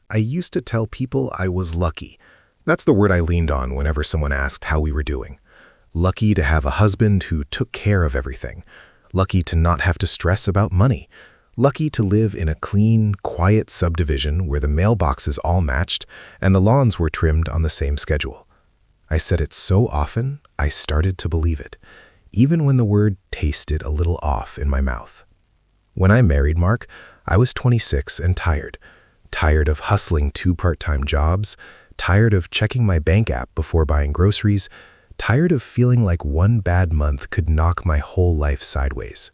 I used to tell people I was lucky. That's the word I leaned on whenever someone asked how we were doing. Lucky to have a husband who took care of everything. Lucky to not have to stress about money. Lucky to live in a clean, quiet subdivision where the mailboxes all matched and the lawns were trimmed on the same schedule. I said it so often, I started to believe it, even when the word tasted a little off in my mouth. When I married Mark, I was 26 and tired. Tired of hustling 2 part-time jobs, tired of checking my bank app before buying groceries, tired of feeling like one bad month could knock my whole life sideways.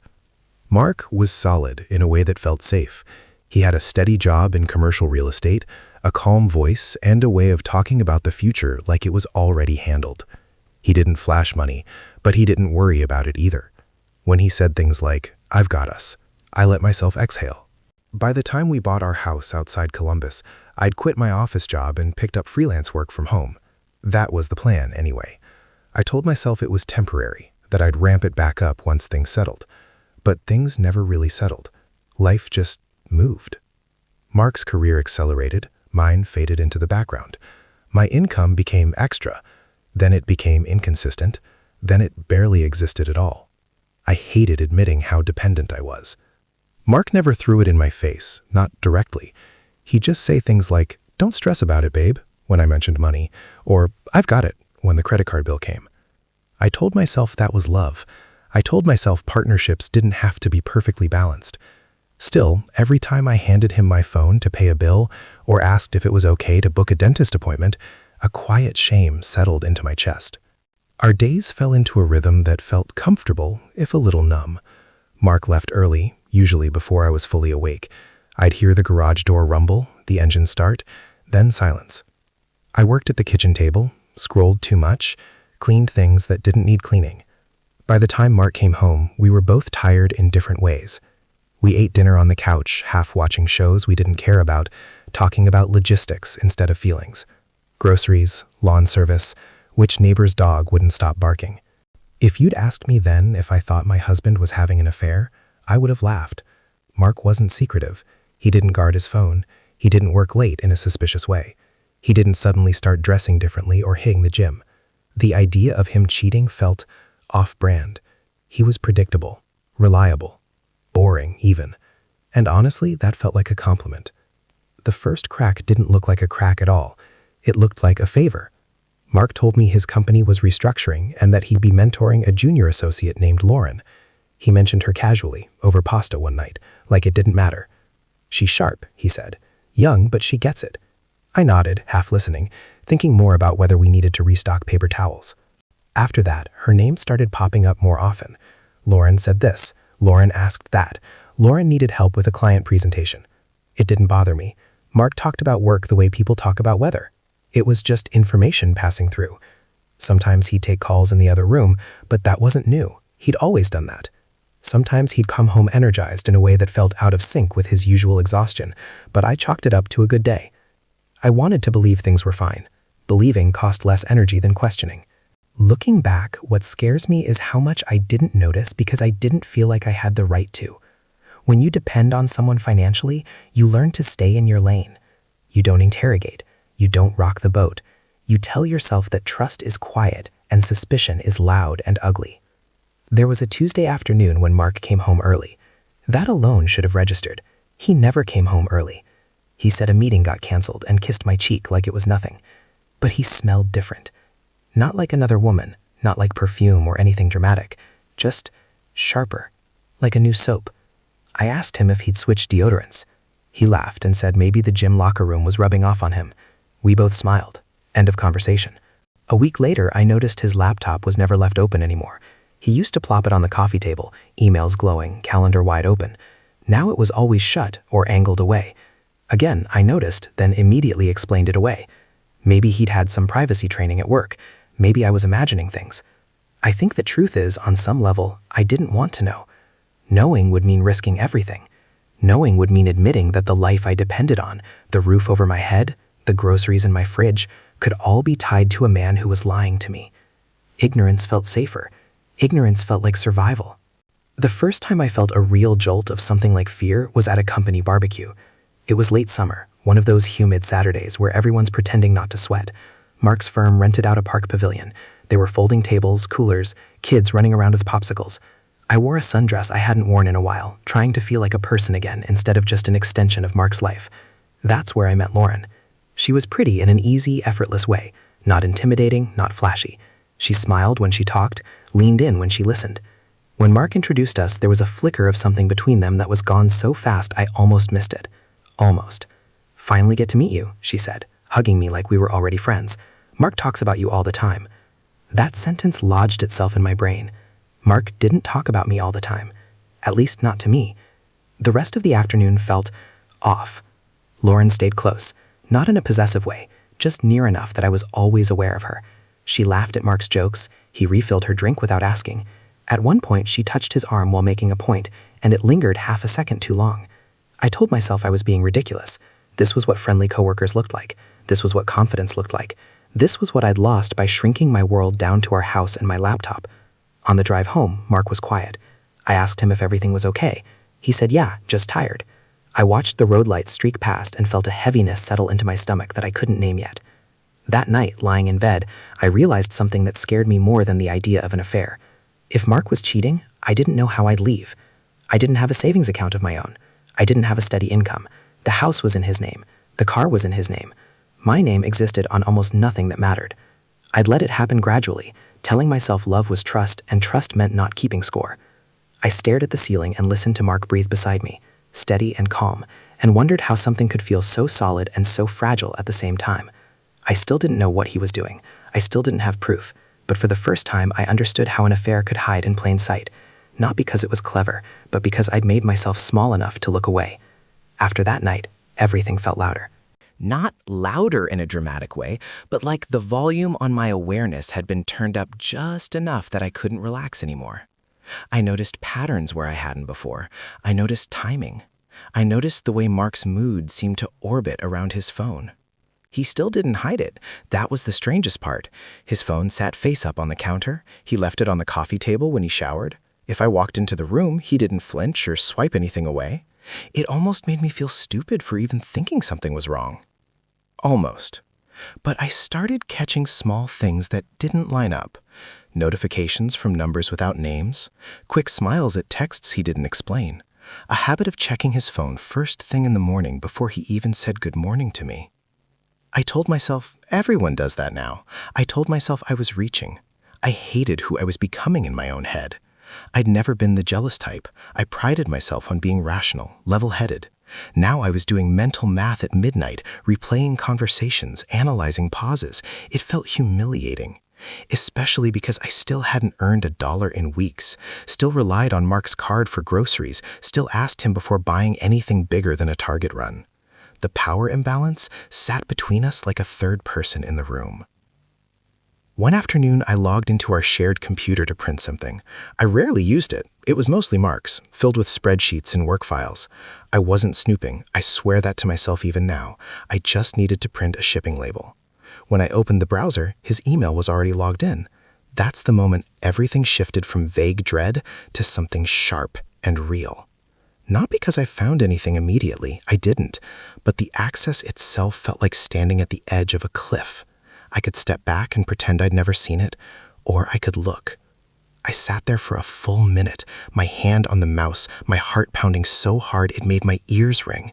Mark was solid in a way that felt safe. He had a steady job in commercial real estate, a calm voice, and a way of talking about the future like it was already handled. He didn't flash money, but he didn't worry about it either. When he said things like, "I've got us," I let myself exhale. By the time we bought our house outside Columbus, I'd quit my office job and picked up freelance work from home. That was the plan, anyway. I told myself it was temporary, that I'd ramp it back up once things settled. But things never really settled. Life just moved. Mark's career accelerated, mine faded into the background. My income became extra, then it became inconsistent, then it barely existed at all. I hated admitting how dependent I was. Mark never threw it in my face, not directly. He'd just say things like, "Don't stress about it, babe," when I mentioned money, or "I've got it," when the credit card bill came. I told myself that was love. I told myself partnerships didn't have to be perfectly balanced. Still, every time I handed him my phone to pay a bill or asked if it was okay to book a dentist appointment, a quiet shame settled into my chest. Our days fell into a rhythm that felt comfortable, if a little numb. Mark left early, usually before I was fully awake. I'd hear the garage door rumble, the engine start, then silence. I worked at the kitchen table, scrolled too much, cleaned things that didn't need cleaning. By the time Mark came home, we were both tired in different ways. We ate dinner on the couch, half watching shows we didn't care about, talking about logistics instead of feelings. Groceries, lawn service, which neighbor's dog wouldn't stop barking. If you'd asked me then if I thought my husband was having an affair, I would have laughed. Mark wasn't secretive. He didn't guard his phone. He didn't work late in a suspicious way. He didn't suddenly start dressing differently or hitting the gym. The idea of him cheating felt off-brand. He was predictable, reliable, boring even. And honestly, that felt like a compliment. The first crack didn't look like a crack at all. It looked like a favor. Mark told me his company was restructuring and that he'd be mentoring a junior associate named Lauren. He mentioned her casually, over pasta one night, like it didn't matter. "She's sharp," he said. "Young, but she gets it." I nodded, half listening, thinking more about whether we needed to restock paper towels. After that, her name started popping up more often. Lauren said this. Lauren asked that. Lauren needed help with a client presentation. It didn't bother me. Mark talked about work the way people talk about weather. It was just information passing through. Sometimes he'd take calls in the other room, but that wasn't new. He'd always done that. Sometimes he'd come home energized in a way that felt out of sync with his usual exhaustion, but I chalked it up to a good day. I wanted to believe things were fine. Believing cost less energy than questioning. Looking back, what scares me is how much I didn't notice because I didn't feel like I had the right to. When you depend on someone financially, you learn to stay in your lane. You don't interrogate. You don't rock the boat. You tell yourself that trust is quiet and suspicion is loud and ugly. There was a Tuesday afternoon when Mark came home early. That alone should have registered. He never came home early. He said a meeting got canceled and kissed my cheek like it was nothing. But he smelled different. Not like another woman, not like perfume or anything dramatic, just sharper, like a new soap. I asked him if he'd switched deodorants. He laughed and said maybe the gym locker room was rubbing off on him. We both smiled. End of conversation. A week later, I noticed his laptop was never left open anymore. He used to plop it on the coffee table, emails glowing, calendar wide open. Now it was always shut or angled away. Again, I noticed, then immediately explained it away. Maybe he'd had some privacy training at work. Maybe I was imagining things. I think the truth is, on some level, I didn't want to know. Knowing would mean risking everything. Knowing would mean admitting that the life I depended on, the roof over my head, the groceries in my fridge, could all be tied to a man who was lying to me. Ignorance felt safer. Ignorance felt like survival. The first time I felt a real jolt of something like fear was at a company barbecue. It was late summer, One of those humid Saturdays where everyone's pretending not to sweat. Mark's firm rented out a park pavilion. There were folding tables, coolers, kids running around with popsicles. I wore a sundress I hadn't worn in a while, trying to feel like a person again instead of just an extension of Mark's life. That's where I met Lauren. She was pretty in an easy, effortless way, not intimidating, not flashy. She smiled when she talked, leaned in when she listened. When Mark introduced us, there was a flicker of something between them that was gone so fast I almost missed it. Almost. "Finally get to meet you," she said, hugging me like we were already friends. "Mark talks about you all the time." That sentence lodged itself in my brain. Mark didn't talk about me all the time. At least not to me. The rest of the afternoon felt off. Lauren stayed close, not in a possessive way, just near enough that I was always aware of her. She laughed at Mark's jokes. He refilled her drink without asking. At one point, she touched his arm while making a point, and it lingered half a second too long. I told myself I was being ridiculous. This was what friendly coworkers looked like. This was what confidence looked like. This was what I'd lost by shrinking my world down to our house and my laptop. On the drive home, Mark was quiet. I asked him if everything was okay. He said, "Yeah, just tired." I watched the road lights streak past and felt a heaviness settle into my stomach that I couldn't name yet. That night, lying in bed, I realized something that scared me more than the idea of an affair. If Mark was cheating, I didn't know how I'd leave. I didn't have a savings account of my own. I didn't have a steady income. The house was in his name. The car was in his name. My name existed on almost nothing that mattered. I'd let it happen gradually, telling myself love was trust and trust meant not keeping score. I stared at the ceiling and listened to Mark breathe beside me, steady and calm, and wondered how something could feel so solid and so fragile at the same time. I still didn't know what he was doing. I still didn't have proof, but for the first time I understood how an affair could hide in plain sight, not because it was clever, but because I'd made myself small enough to look away. After that night, everything felt louder. Not louder in a dramatic way, but like the volume on my awareness had been turned up just enough that I couldn't relax anymore. I noticed patterns where I hadn't before. I noticed timing. I noticed the way Mark's mood seemed to orbit around his phone. He still didn't hide it. That was the strangest part. His phone sat face up on the counter. He left it on the coffee table when he showered. If I walked into the room, he didn't flinch or swipe anything away. It almost made me feel stupid for even thinking something was wrong. Almost. But I started catching small things that didn't line up. Notifications from numbers without names, quick smiles at texts he didn't explain, a habit of checking his phone first thing in the morning before he even said good morning to me. I told myself, everyone does that now. I told myself I was reaching. I hated who I was becoming in my own head. I'd never been the jealous type. I prided myself on being rational, level-headed. Now I was doing mental math at midnight, replaying conversations, analyzing pauses. It felt humiliating, especially because I still hadn't earned $1 in weeks, still relied on Mark's card for groceries, still asked him before buying anything bigger than a Target run. The power imbalance sat between us like a third person in the room. One afternoon, I logged into our shared computer to print something. I rarely used it. It was mostly Mark's, filled with spreadsheets and work files. I wasn't snooping. I swear that to myself even now. I just needed to print a shipping label. When I opened the browser, his email was already logged in. That's the moment everything shifted from vague dread to something sharp and real. Not because I found anything immediately, I didn't, but the access itself felt like standing at the edge of a cliff. I could step back and pretend I'd never seen it, or I could look. I sat there for a full minute, my hand on the mouse, my heart pounding so hard it made my ears ring.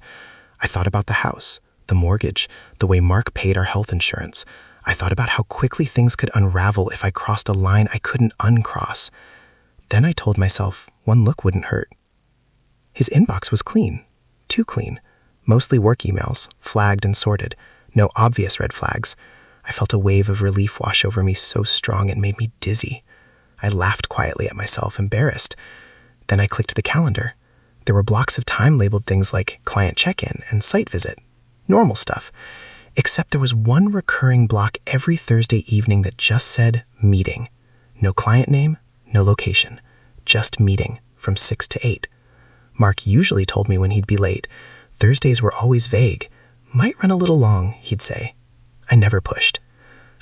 I thought about the house, the mortgage, the way Mark paid our health insurance. I thought about how quickly things could unravel if I crossed a line I couldn't uncross. Then I told myself one look wouldn't hurt. His inbox was clean, too clean. Mostly work emails, flagged and sorted. No obvious red flags. I felt a wave of relief wash over me so strong it made me dizzy. I laughed quietly at myself, embarrassed. Then I clicked the calendar. There were blocks of time labeled things like client check-in and site visit. Normal stuff. Except there was one recurring block every Thursday evening that just said meeting. No client name, no location. Just meeting from 6 to 8. Mark usually told me when he'd be late. Thursdays were always vague. Might run a little long, he'd say. I never pushed.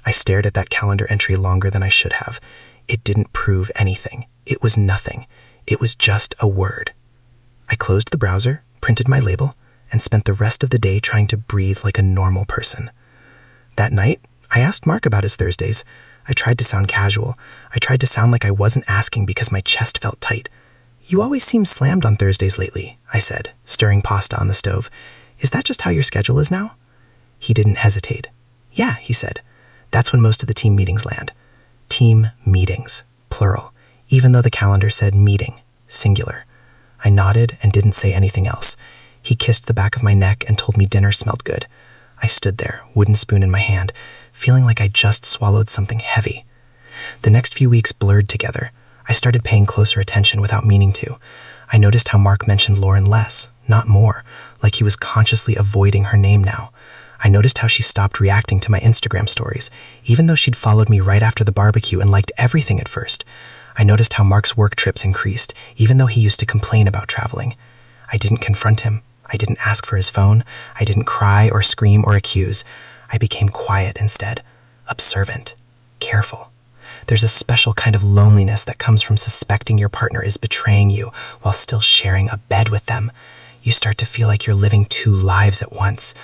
I stared at that calendar entry longer than I should have. It didn't prove anything. It was nothing. It was just a word. I closed the browser, printed my label, and spent the rest of the day trying to breathe like a normal person. That night, I asked Mark about his Thursdays. I tried to sound casual. I tried to sound like I wasn't asking because my chest felt tight. "You always seem slammed on Thursdays lately," I said, stirring pasta on the stove. "Is that just how your schedule is now?" He didn't hesitate. "Yeah," he said. "That's when most of the team meetings land." Team meetings, plural, even though the calendar said meeting, singular. I nodded and didn't say anything else. He kissed the back of my neck and told me dinner smelled good. I stood there, wooden spoon in my hand, feeling like I just swallowed something heavy. The next few weeks blurred together. I started paying closer attention without meaning to. I noticed how Mark mentioned Lauren less, not more, like he was consciously avoiding her name now. I noticed how she stopped reacting to my Instagram stories, even though she'd followed me right after the barbecue and liked everything at first. I noticed how Mark's work trips increased, even though he used to complain about traveling. I didn't confront him. I didn't ask for his phone. I didn't cry or scream or accuse. I became quiet instead, observant, careful. There's a special kind of loneliness that comes from suspecting your partner is betraying you while still sharing a bed with them. You start to feel like you're living two lives at once.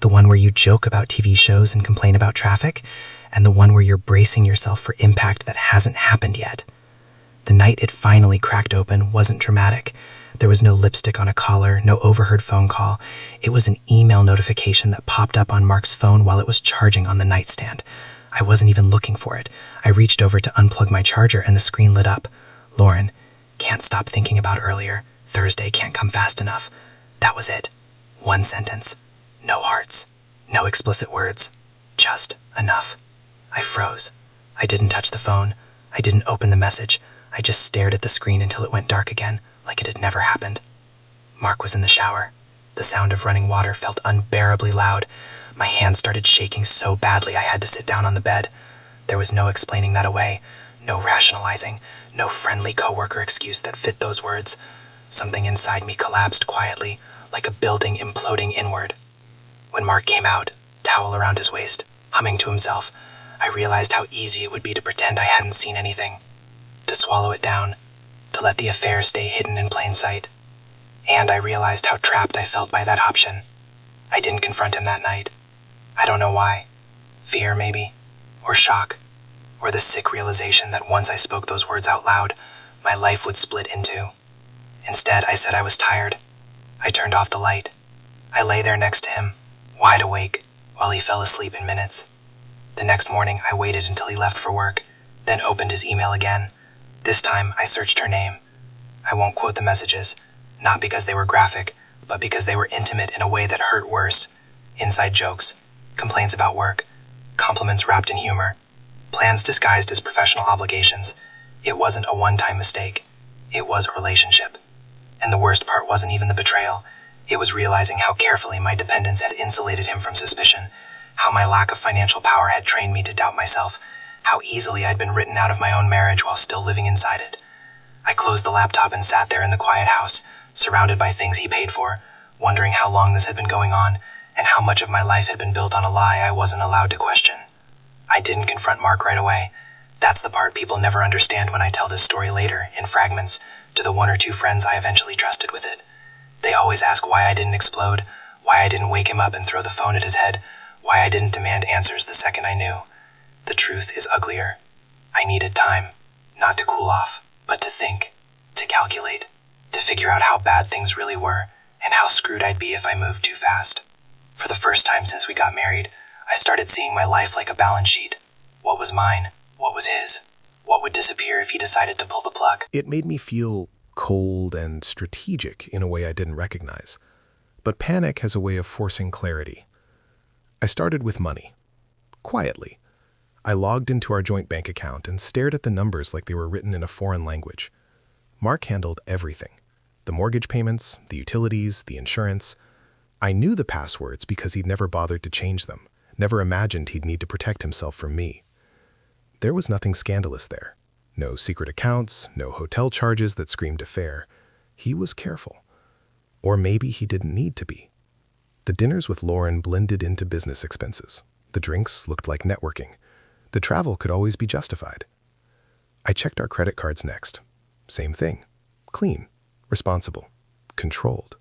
The one where you joke about TV shows and complain about traffic, and the one where you're bracing yourself for impact that hasn't happened yet. The night it finally cracked open wasn't dramatic. There was no lipstick on a collar, no overheard phone call. It was an email notification that popped up on Mark's phone while it was charging on the nightstand. I wasn't even looking for it. I reached over to unplug my charger and the screen lit up. "Lauren, can't stop thinking about earlier. Thursday can't come fast enough." That was it. One sentence. No hearts. No explicit words. Just enough. I froze. I didn't touch the phone. I didn't open the message. I just stared at the screen until it went dark again, like it had never happened. Mark was in the shower. The sound of running water felt unbearably loud. My hands started shaking so badly I had to sit down on the bed. There was no explaining that away, no rationalizing, no friendly coworker excuse that fit those words. Something inside me collapsed quietly, like a building imploding inward. When Mark came out, towel around his waist, humming to himself, I realized how easy it would be to pretend I hadn't seen anything, to swallow it down, to let the affair stay hidden in plain sight. And I realized how trapped I felt by that option. I didn't confront him that night. I don't know why. Fear, maybe, or shock, or the sick realization that once I spoke those words out loud, my life would split in two. Instead, I said I was tired. I turned off the light. I lay there next to him, wide awake, while he fell asleep in minutes. The next morning, I waited until he left for work, then opened his email again. This time, I searched her name. I won't quote the messages, not because they were graphic, but because they were intimate in a way that hurt worse. Inside jokes, complaints about work, compliments wrapped in humor, plans disguised as professional obligations. It wasn't a one-time mistake. It was a relationship. And the worst part wasn't even the betrayal. It was realizing how carefully my dependence had insulated him from suspicion, how my lack of financial power had trained me to doubt myself, how easily I'd been written out of my own marriage while still living inside it. I closed the laptop and sat there in the quiet house, surrounded by things he paid for, wondering how long this had been going on, and how much of my life had been built on a lie I wasn't allowed to question. I didn't confront Mark right away. That's the part people never understand when I tell this story later, in fragments, to the one or two friends I eventually trusted with it. They always ask why I didn't explode, why I didn't wake him up and throw the phone at his head, why I didn't demand answers the second I knew. The truth is uglier. I needed time, not to cool off, but to think, to calculate, to figure out how bad things really were, and how screwed I'd be if I moved too fast. For the first time since we got married, I started seeing my life like a balance sheet. What was mine? What was his? What would disappear if he decided to pull the plug? It made me feel cold and strategic in a way I didn't recognize. But panic has a way of forcing clarity. I started with money. Quietly. I logged into our joint bank account and stared at the numbers like they were written in a foreign language. Mark handled everything. The mortgage payments, the utilities, the insurance. I knew the passwords because he'd never bothered to change them, never imagined he'd need to protect himself from me. There was nothing scandalous there. No secret accounts, no hotel charges that screamed affair. He was careful. Or maybe he didn't need to be. The dinners with Lauren blended into business expenses. The drinks looked like networking. The travel could always be justified. I checked our credit cards next. Same thing. Clean, responsible, controlled.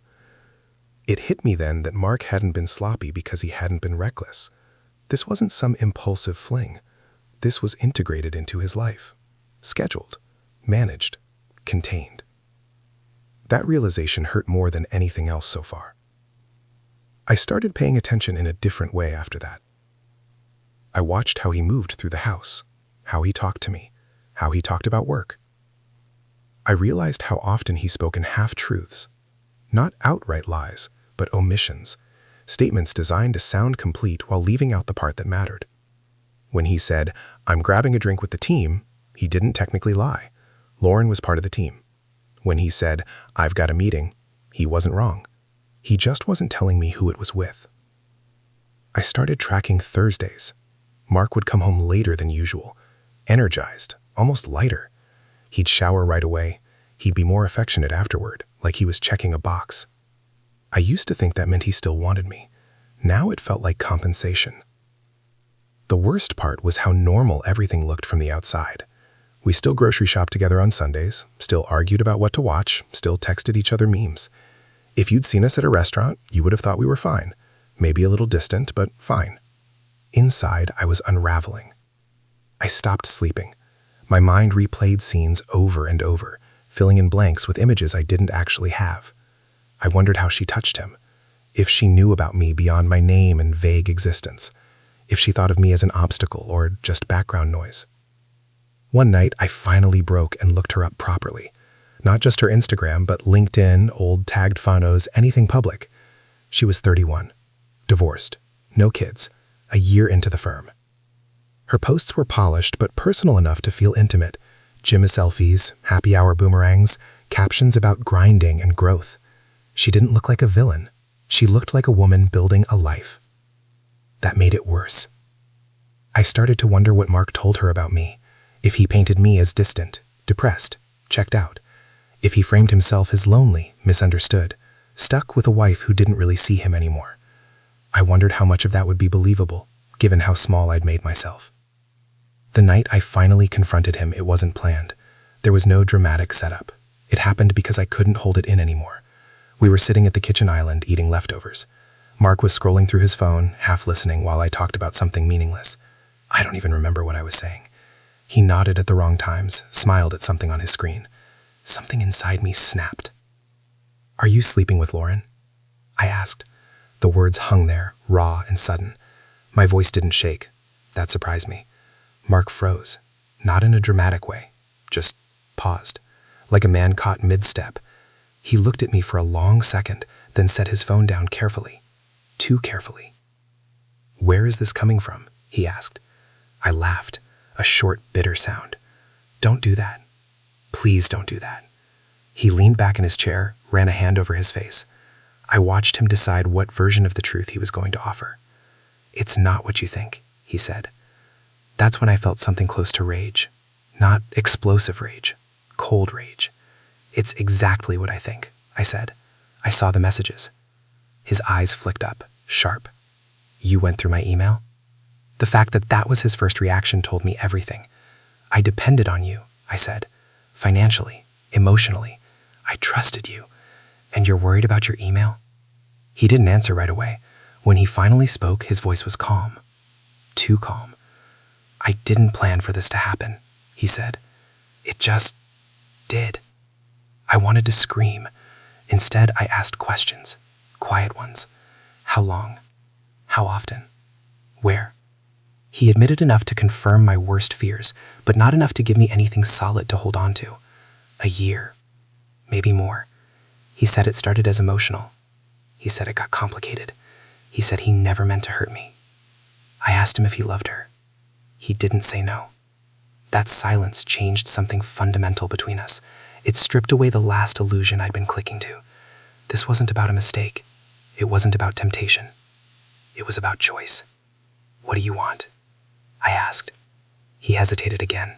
It hit me then that Mark hadn't been sloppy because he hadn't been reckless. This wasn't some impulsive fling. This was integrated into his life. Scheduled, managed, contained. That realization hurt more than anything else so far. I started paying attention in a different way after that. I watched how he moved through the house, how he talked to me, how he talked about work. I realized how often he spoke in half-truths, not outright lies, but omissions, statements designed to sound complete while leaving out the part that mattered. When he said, "I'm grabbing a drink with the team," he didn't technically lie. Lauren was part of the team. When he said, "I've got a meeting," he wasn't wrong. He just wasn't telling me who it was with. I started tracking Thursdays. Mark would come home later than usual, energized, almost lighter. He'd shower right away. He'd be more affectionate afterward, like he was checking a box. I used to think that meant he still wanted me. Now it felt like compensation. The worst part was how normal everything looked from the outside. We still grocery shopped together on Sundays, still argued about what to watch, still texted each other memes. If you'd seen us at a restaurant, you would have thought we were fine. Maybe a little distant, but fine. Inside, I was unraveling. I stopped sleeping. My mind replayed scenes over and over, filling in blanks with images I didn't actually have. I wondered how she touched him, if she knew about me beyond my name and vague existence, if she thought of me as an obstacle or just background noise. One night, I finally broke and looked her up properly. Not just her Instagram, but LinkedIn, old tagged photos, anything public. She was 31, divorced, no kids, a year into the firm. Her posts were polished but personal enough to feel intimate. Gym selfies, happy hour boomerangs, captions about grinding and growth. She didn't look like a villain. She looked like a woman building a life. That made it worse. I started to wonder what Mark told her about me, if he painted me as distant, depressed, checked out, if he framed himself as lonely, misunderstood, stuck with a wife who didn't really see him anymore. I wondered how much of that would be believable, given how small I'd made myself. The night I finally confronted him, it wasn't planned. There was no dramatic setup. It happened because I couldn't hold it in anymore. We were sitting at the kitchen island eating leftovers. Mark was scrolling through his phone, half listening while I talked about something meaningless. I don't even remember what I was saying. He nodded at the wrong times, smiled at something on his screen. Something inside me snapped. "Are you sleeping with Lauren?" I asked. The words hung there, raw and sudden. My voice didn't shake. That surprised me. Mark froze, not in a dramatic way, just paused, like a man caught mid-step. He looked at me for a long second, then set his phone down carefully. Too carefully. "Where is this coming from?" he asked. I laughed, a short, bitter sound. "Don't do that. Please don't do that." He leaned back in his chair, ran a hand over his face. I watched him decide what version of the truth he was going to offer. "It's not what you think," he said. That's when I felt something close to rage. Not explosive rage, cold rage. "It's exactly what I think," I said. "I saw the messages." His eyes flicked up, sharp. "You went through my email?" The fact that that was his first reaction told me everything. "I depended on you," I said. "Financially, emotionally. I trusted you. And you're worried about your email?" He didn't answer right away. When he finally spoke, his voice was calm. Too calm. "I didn't plan for this to happen," he said. "It just did." I wanted to scream. Instead, I asked questions, quiet ones. How long? How often? Where? He admitted enough to confirm my worst fears, but not enough to give me anything solid to hold on to. A year. Maybe more. He said it started as emotional. He said it got complicated. He said he never meant to hurt me. I asked him if he loved her. He didn't say no. That silence changed something fundamental between us. It stripped away the last illusion I'd been clicking to. This wasn't about a mistake. It wasn't about temptation. It was about choice. "What do you want?" I asked. He hesitated again.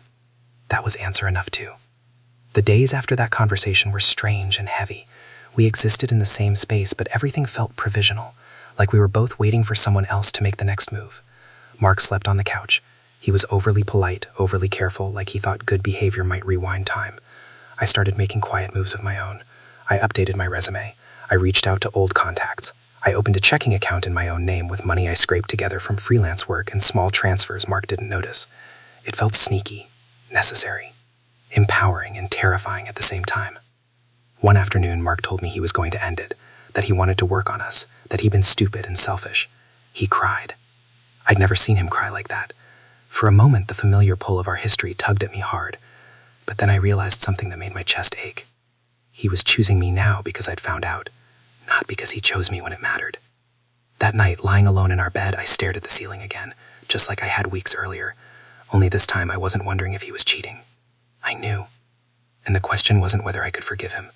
That was answer enough too. The days after that conversation were strange and heavy. We existed in the same space, but everything felt provisional, like we were both waiting for someone else to make the next move. Mark slept on the couch. He was overly polite, overly careful, like he thought good behavior might rewind time. I started making quiet moves of my own. I updated my resume. I reached out to old contacts. I opened a checking account in my own name with money I scraped together from freelance work and small transfers Mark didn't notice. It felt sneaky, necessary, empowering, and terrifying at the same time. One afternoon, Mark told me he was going to end it, that he wanted to work on us, that he'd been stupid and selfish. He cried. I'd never seen him cry like that. For a moment, the familiar pull of our history tugged at me hard, but then I realized something that made my chest ache. He was choosing me now because I'd found out, not because he chose me when it mattered. That night, lying alone in our bed, I stared at the ceiling again, just like I had weeks earlier, only this time I wasn't wondering if he was cheating. I knew. And the question wasn't whether I could forgive him.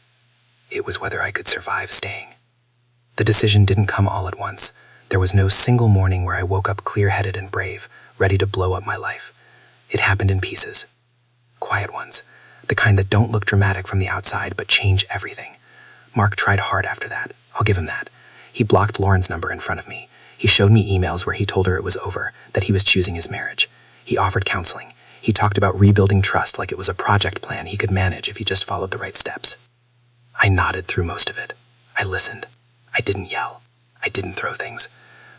It was whether I could survive staying. The decision didn't come all at once. There was no single morning where I woke up clear-headed and brave, ready to blow up my life. It happened in pieces. Quiet ones. The kind that don't look dramatic from the outside but change everything. Mark tried hard after that. I'll give him that. He blocked Lauren's number in front of me. He showed me emails where he told her it was over, that he was choosing his marriage. He offered counseling. He talked about rebuilding trust like it was a project plan he could manage if he just followed the right steps. I nodded through most of it. I listened. I didn't yell. I didn't throw things.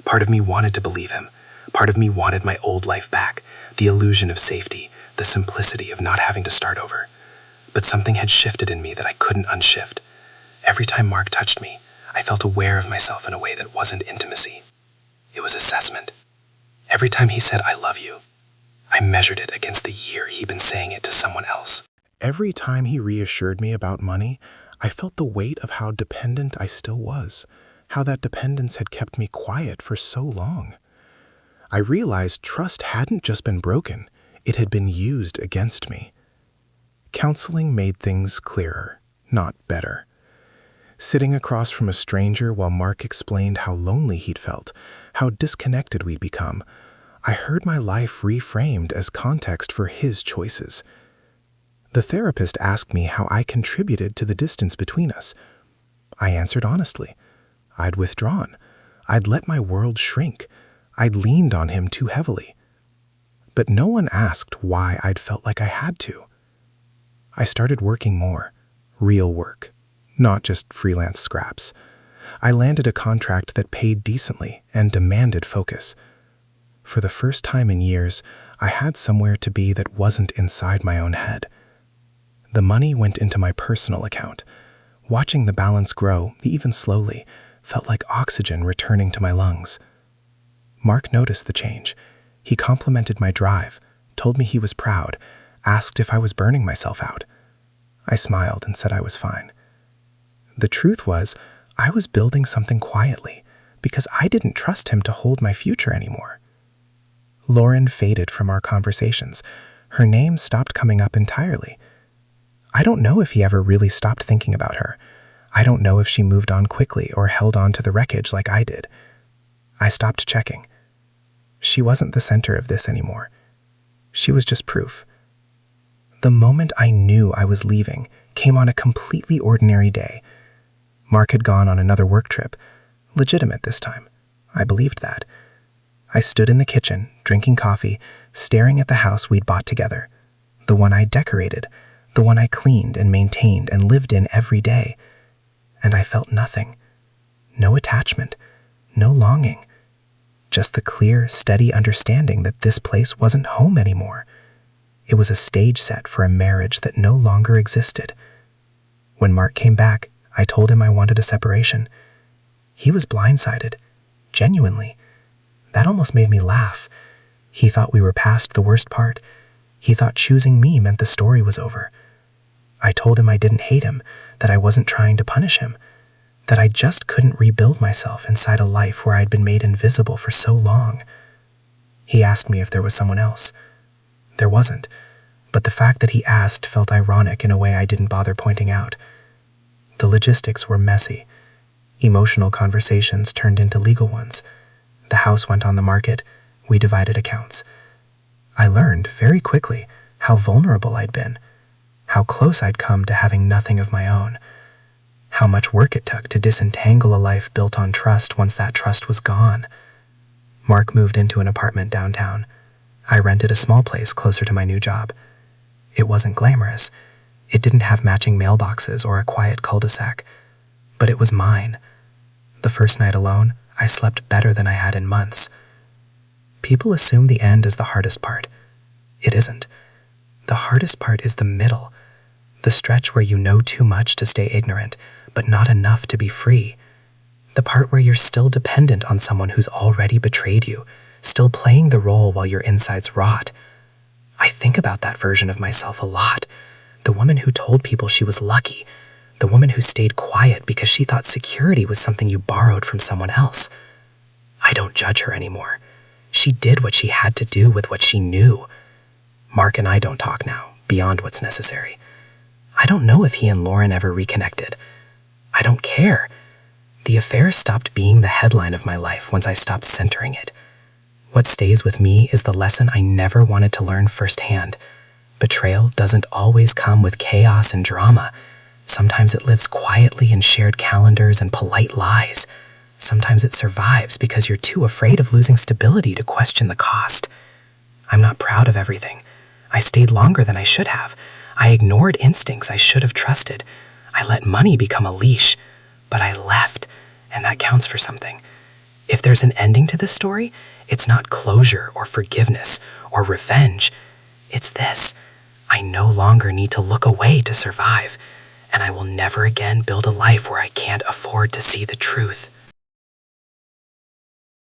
Part of me wanted to believe him. Part of me wanted my old life back, the illusion of safety, the simplicity of not having to start over. But something had shifted in me that I couldn't unshift. Every time Mark touched me, I felt aware of myself in a way that wasn't intimacy. It was assessment. Every time he said, "I love you," I measured it against the year he'd been saying it to someone else. Every time he reassured me about money, I felt the weight of how dependent I still was, how that dependence had kept me quiet for so long. I realized trust hadn't just been broken, it had been used against me. Counseling made things clearer, not better. Sitting across from a stranger while Mark explained how lonely he'd felt, how disconnected we'd become, I heard my life reframed as context for his choices. The therapist asked me how I contributed to the distance between us. I answered honestly. I'd withdrawn. I'd let my world shrink. I'd leaned on him too heavily. But no one asked why I'd felt like I had to. I started working more. Real work. Not just freelance scraps. I landed a contract that paid decently and demanded focus. For the first time in years, I had somewhere to be that wasn't inside my own head. The money went into my personal account. Watching the balance grow, even slowly, felt like oxygen returning to my lungs. Mark noticed the change. He complimented my drive, told me he was proud, asked if I was burning myself out. I smiled and said I was fine. The truth was, I was building something quietly because I didn't trust him to hold my future anymore. Lauren faded from our conversations. Her name stopped coming up entirely. I don't know if he ever really stopped thinking about her. I don't know if she moved on quickly or held on to the wreckage like I did. I stopped checking. She wasn't the center of this anymore. She was just proof. The moment I knew I was leaving came on a completely ordinary day. Mark had gone on another work trip. Legitimate this time. I believed that. I stood in the kitchen, drinking coffee, staring at the house we'd bought together. The one I decorated, the one I cleaned and maintained and lived in every day. And I felt nothing. No attachment, no longing. Just the clear, steady understanding that this place wasn't home anymore. It was a stage set for a marriage that no longer existed. When Mark came back, I told him I wanted a separation. He was blindsided, genuinely. That almost made me laugh. He thought we were past the worst part. He thought choosing me meant the story was over. I told him I didn't hate him, that I wasn't trying to punish him, that I just couldn't rebuild myself inside a life where I'd been made invisible for so long. He asked me if there was someone else. There wasn't, but the fact that he asked felt ironic in a way I didn't bother pointing out. The logistics were messy. Emotional conversations turned into legal ones. The house went on the market. We divided accounts. I learned very quickly how vulnerable I'd been, how close I'd come to having nothing of my own, how much work it took to disentangle a life built on trust once that trust was gone. Mark moved into an apartment downtown. I rented a small place closer to my new job. It wasn't glamorous. It didn't have matching mailboxes or a quiet cul-de-sac. but it was mine. The first night alone, I slept better than I had in months. People assume the end is the hardest part. It isn't. The hardest part is the middle, the stretch where you know too much to stay ignorant, but not enough to be free. The part where you're still dependent on someone who's already betrayed you, still playing the role while your insides rot. I think about that version of myself a lot. The woman who told people she was lucky. The woman who stayed quiet because she thought security was something you borrowed from someone else. I don't judge her anymore. She did what she had to do with what she knew. Mark and I don't talk now, beyond what's necessary. I don't know if he and Lauren ever reconnected. I don't care. The affair stopped being the headline of my life once I stopped centering it. What stays with me is the lesson I never wanted to learn firsthand. Betrayal doesn't always come with chaos and drama. Sometimes it lives quietly in shared calendars and polite lies. Sometimes it survives because you're too afraid of losing stability to question the cost. I'm not proud of everything. I stayed longer than I should have. I ignored instincts I should have trusted. I let money become a leash. But I left, and that counts for something. If there's an ending to this story, it's not closure or forgiveness or revenge. It's this. I no longer need to look away to survive, and I will never again build a life where I can't afford to see the truth.